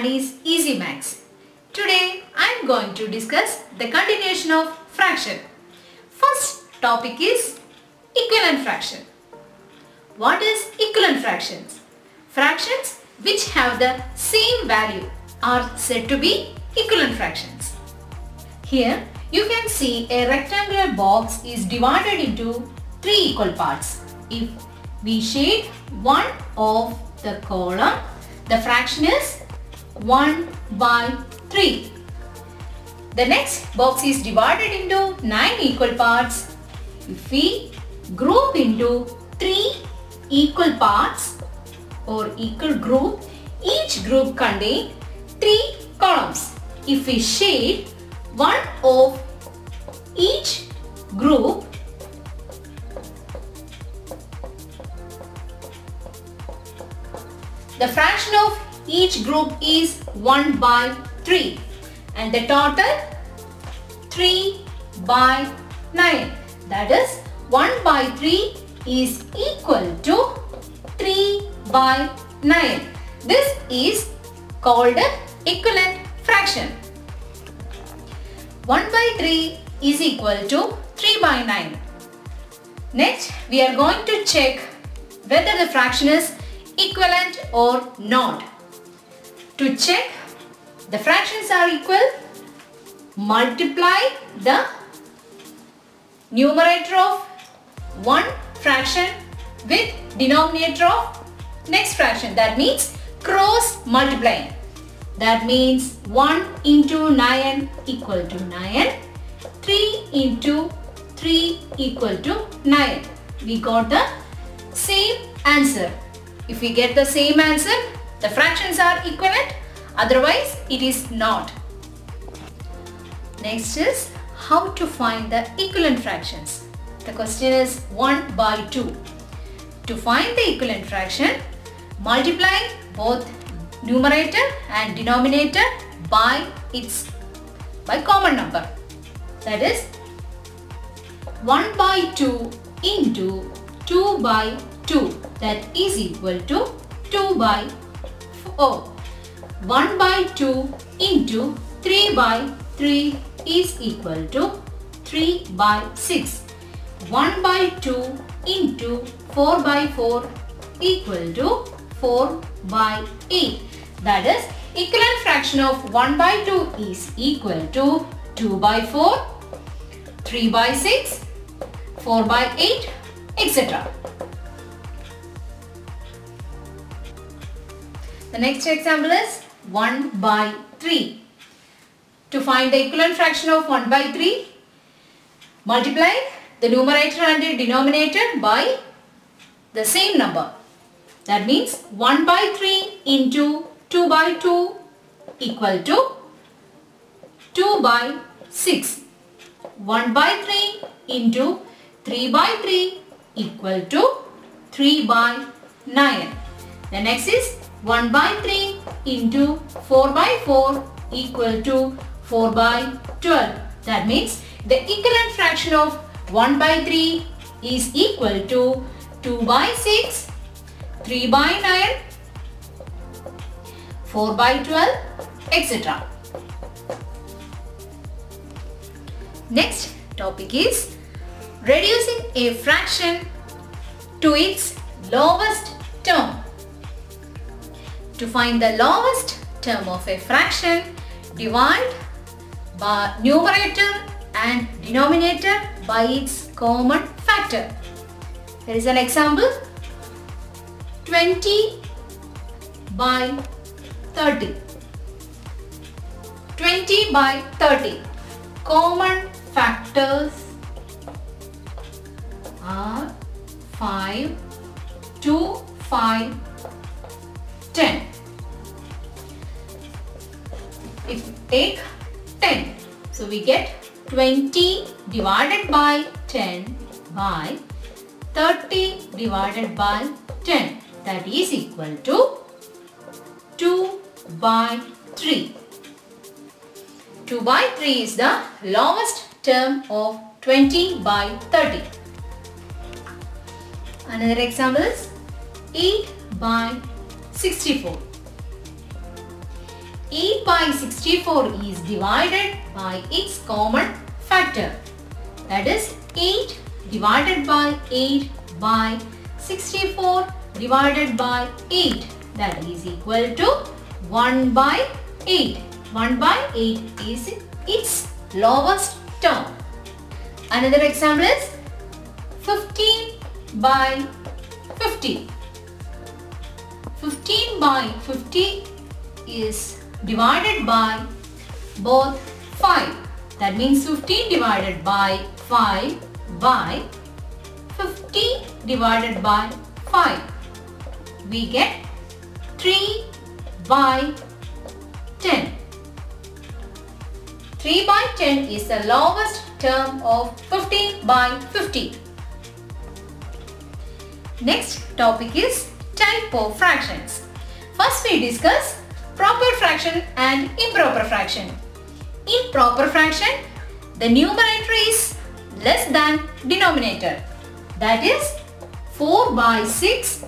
Sunny's Easy Maths. Today I am going to discuss the continuation of fraction. First topic is equivalent fraction. What is equivalent fractions? Fractions which have the same value are said to be equivalent fractions. Here you can see a rectangular box is divided into 3 equal parts. If we shade one of the column, the fraction is 1 by 3. The next box is divided into 9 equal parts. If we group into 3 equal parts or equal group, each group contains 3 columns. If we shade one of each group, the fraction of each group is 1 by 3 and the total 3 by 9. That is 1 by 3 is equal to 3 by 9. This is called equivalent fraction. 1 by 3 is equal to 3 by 9. Next we are going to check whether the fraction is equivalent or not. To check the fractions are equal, multiply the numerator of one fraction with denominator of next fraction. That means cross multiplying. That means 1 into 9 equal to 9, 3 into 3 equal to 9. We got the same answer. If we get the same answer, the fractions are equivalent, otherwise it is not. Next is how to find the equivalent fractions. The question is 1 by 2. To find the equivalent fraction, multiply both numerator and denominator by common number. That is 1 by 2 into 2 by 2. That is equal to 2 by 4. 1 by 2 into 3 by 3 is equal to 3 by 6. 1 by 2 into 4 by 4 equal to 4 by 8. That is equivalent fraction of 1 by 2 is equal to 2 by 4, 3 by 6, 4 by 8, etc. The next example is 1 by 3. To find the equivalent fraction of 1 by 3, multiply the numerator and the denominator by the same number. That means 1 by 3 into 2 by 2 equal to 2 by 6. 1 by 3 into 3 by 3 equal to 3 by 9. The next is 1 by 3 into 4 by 4 equal to 4 by 12. That means the equivalent fraction of 1 by 3 is equal to 2 by 6, 3 by 9, 4 by 12, etc. Next topic is reducing a fraction to its lowest term. To find the lowest term of a fraction, divide by numerator and denominator by its common factor. Here is an example. 20 by 30. 20 by 30. Common factors are 5, 2, 5, 10. If we take 10, so we get 20 divided by 10 by 30 divided by 10. That is equal to 2 by 3. 2 by 3 is the lowest term of 20 by 30. Another example is 8 by 64. 8 by 64 is divided by its common factor. That is 8 divided by 8 by 64 divided by 8. That is equal to 1 by 8. 1 by 8 is its lowest term. Another example is 15 by 50. 15 by 50 is divided by both 5. That means 15 divided by 5 by 50 divided by 5. We get 3 by 10. 3 by 10 is the lowest term of 15 by 50. Next topic is type of fractions. First we discuss proper fraction and improper fraction. In proper fraction, the numerator is less than denominator. That is 4 by 6,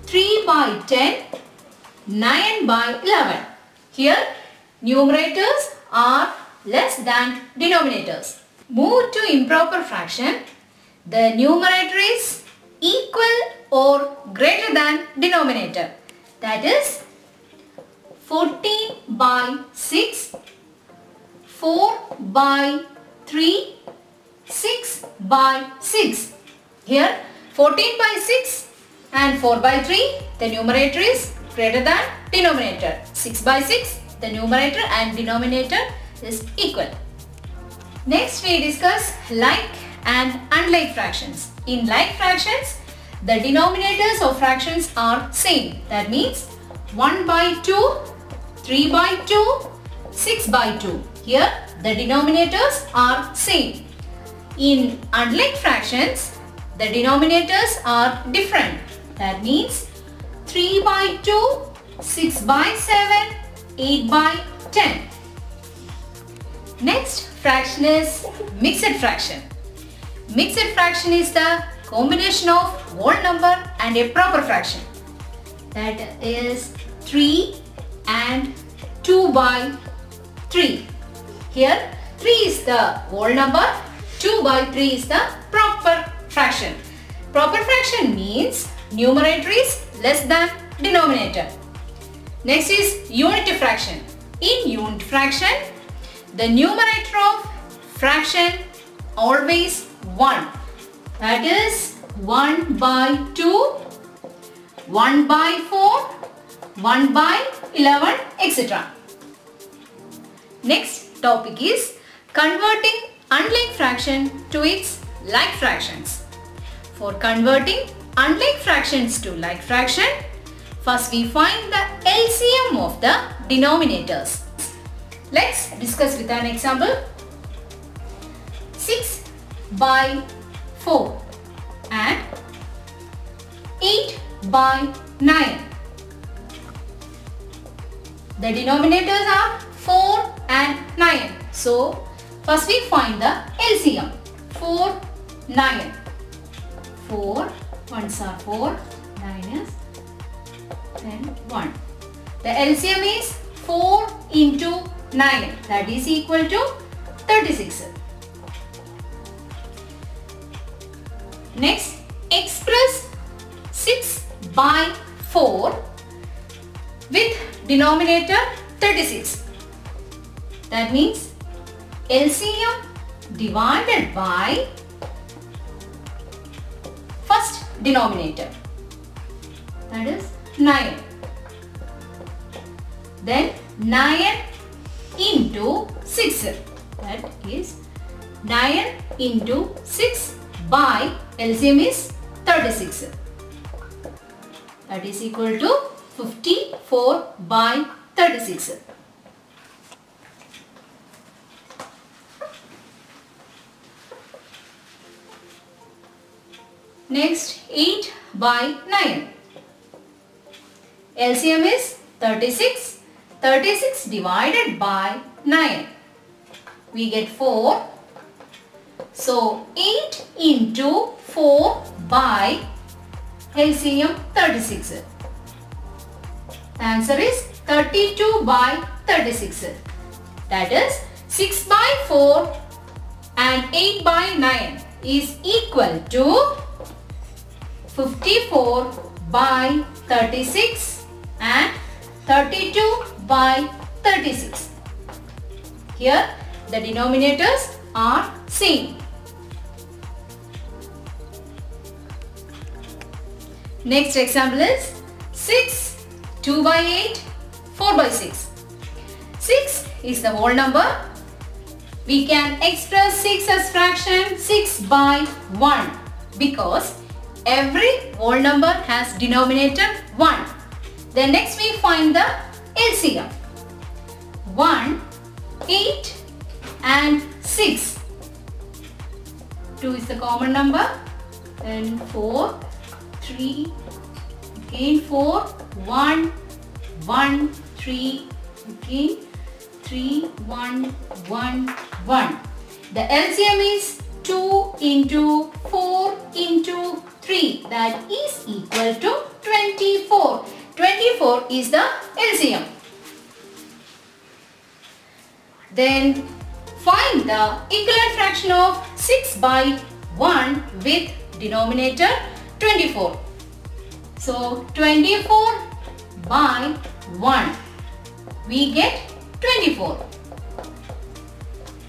3 by 10, 9 by 11. Here numerators are less than denominators. Move to improper fraction. The numerator is equal or greater than denominator. That is 14 by 6, 4 by 3, 6 by 6. Here 14 by 6 and 4 by 3, the numerator is greater than denominator. 6 by 6, the numerator and denominator is equal. Next we discuss like and unlike fractions. In like fractions, the denominators of fractions are same. That means 1 by 2, 3 by 2, 6 by 2. Here the denominators are same. In unlike fractions, the denominators are different. That means 3 by 2, 6 by 7, 8 by 10. Next fraction is mixed fraction. Mixed fraction is the combination of whole number and a proper fraction. That is 3 and 2 by 3. Here 3 is the whole number, 2 by 3 is the proper fraction. Proper fraction means numerator is less than denominator. Next is unit fraction. In unit fraction, the numerator of fraction always 1. That is 1 by 2, 1 by 4, 1 by 11, etc. Next topic is converting unlike fraction to its like fractions. For converting unlike fractions to like fraction, first we find the LCM of the denominators. Let's discuss with an example. 6 by 4 and 8 by 9. The denominators are 4 and 9. So, first we find the LCM. 4, 9. 4, 1s are 4, 9 is 10, 1. The LCM is 4 into 9. That is equal to 36. Next, express 6 by 4 with denominator 36. That means LCM divided by first denominator. That is 9. Then 9 into 6. That is 9 into 6 by LCM is 36. That is equal to 54 by 36. Next, 8 by 9. LCM is 36. 36 divided by 9. We get 4. So, 8 into 4 by LCM 36. The answer is 32 by 36. That is 6 by 4 and 8 by 9 is equal to 54 by 36 and 32 by 36. Here the denominators are same. Next example is 6, 2 by 8, 4 by 6. 6 is the whole number. We can express 6 as fraction 6 by 1 because every whole number has denominator 1. Then next we find the LCM. 1, 8 and 6. 2 is the common number. Then 4, 3, again 4, 1, 1, 3, again 3, 1, 1, 1. The LCM is 2 into 4 into 3, that is equal to 24. 24 is the LCM. Then find the equivalent fraction of 6 by 1 with denominator 24. So 24 by 1, we get 24.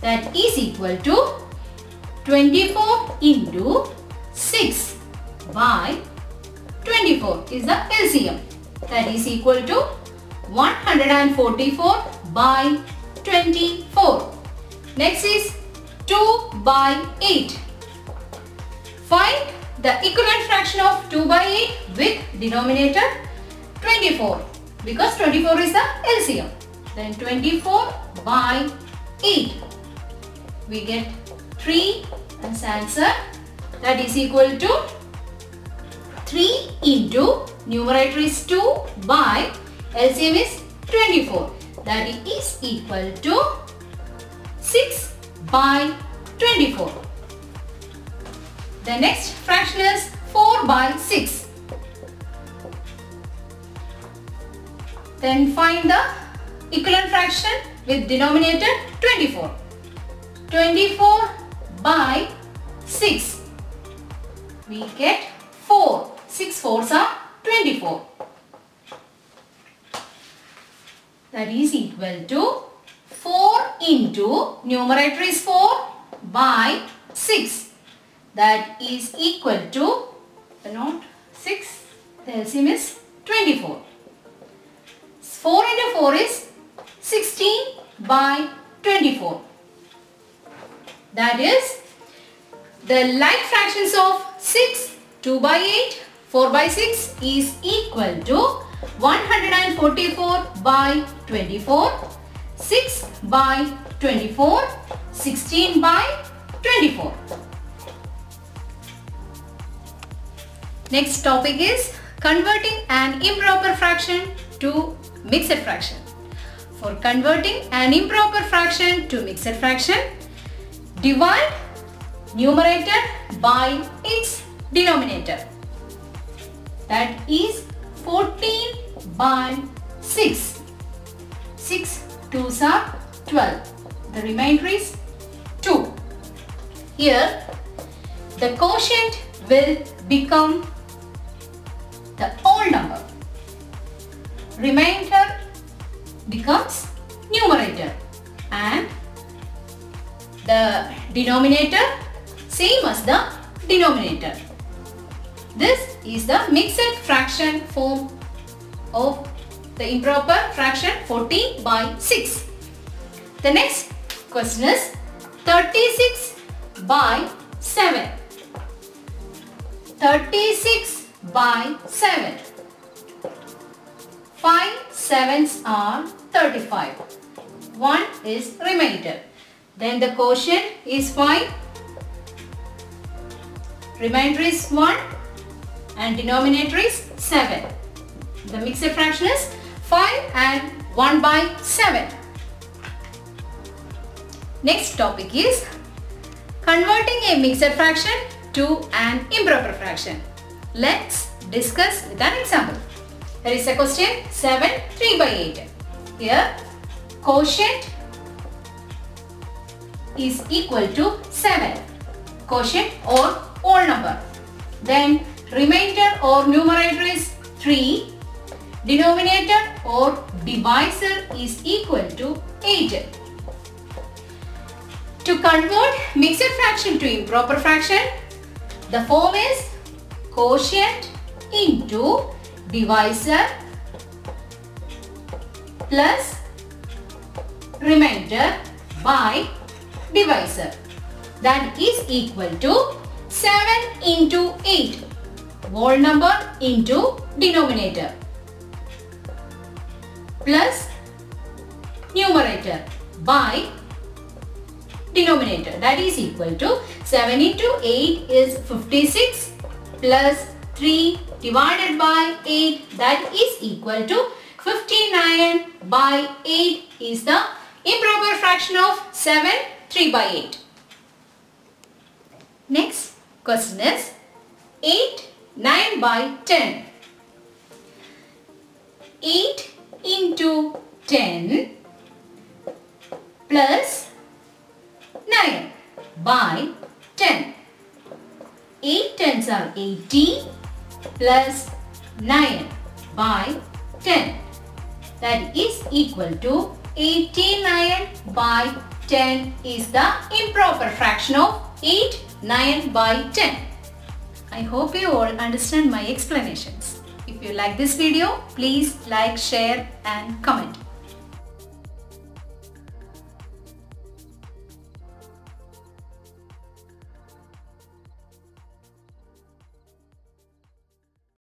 That is equal to 24 into 6 by 24 is the LCM. That is equal to 144 by 24. Next is 2 by 8. Find the equivalent fraction of 2 by 8 with denominator 24 because 24 is the LCM. Then 24 by 8. We get 3 as answer. That is equal to 3 into numerator is 2 by LCM is 24. That is equal to 6 by 24. The next fraction is 4 by 6. Then find the equivalent fraction with denominator 24. 24 by 6. We get 4. 6 4s are 24. That is equal to 4 into numerator is 4 by 6. That is equal to not 6. The LCM is 24. 4 into 4 is 16 by 24. That is the like fractions of 6, 2 by 8, 4 by 6 is equal to 144 by 24, 6 by 24, 16 by 24. Next topic is converting an improper fraction to mixed fraction. For converting an improper fraction to mixed fraction, divide numerator by its denominator. That is 14 by 6. 6 2s are 12. The remainder is 2. Here the quotient will become the whole number. Remainder becomes numerator and the denominator same as the denominator. This is the mixed fraction form of the improper fraction 14 by 6. The next question is 36 by 7. 36 by 7. 5 7s are 35. 1 is remainder. Then the quotient is 5. Remainder is 1 and denominator is 7. The mixed fraction is 5 and 1 by 7. Next topic is converting a mixed fraction to an improper fraction. Let's discuss with an example. There is a question 7 3 by 8. Here quotient is equal to 7. Quotient or whole number. Then remainder or numerator is 3. Denominator or divisor is equal to 8. To convert mixed fraction to improper fraction, the form is quotient into divisor plus remainder by divisor. That is equal to 7 into 8. Whole number into denominator plus numerator by denominator. That is equal to 7 into 8 is 56 plus 3 divided by 8, that is equal to 59 by 8 is the improper fraction of 7, 3 by 8. Next question is 8, 9 by 10. 8 into 10 plus 9 by 10. 8 tens are 80 plus 9 by 10. That is equal to 89 by 10 is the improper fraction of 8, 9 by 10. I hope you all understand my explanations. If you like this video, please like, share and comment.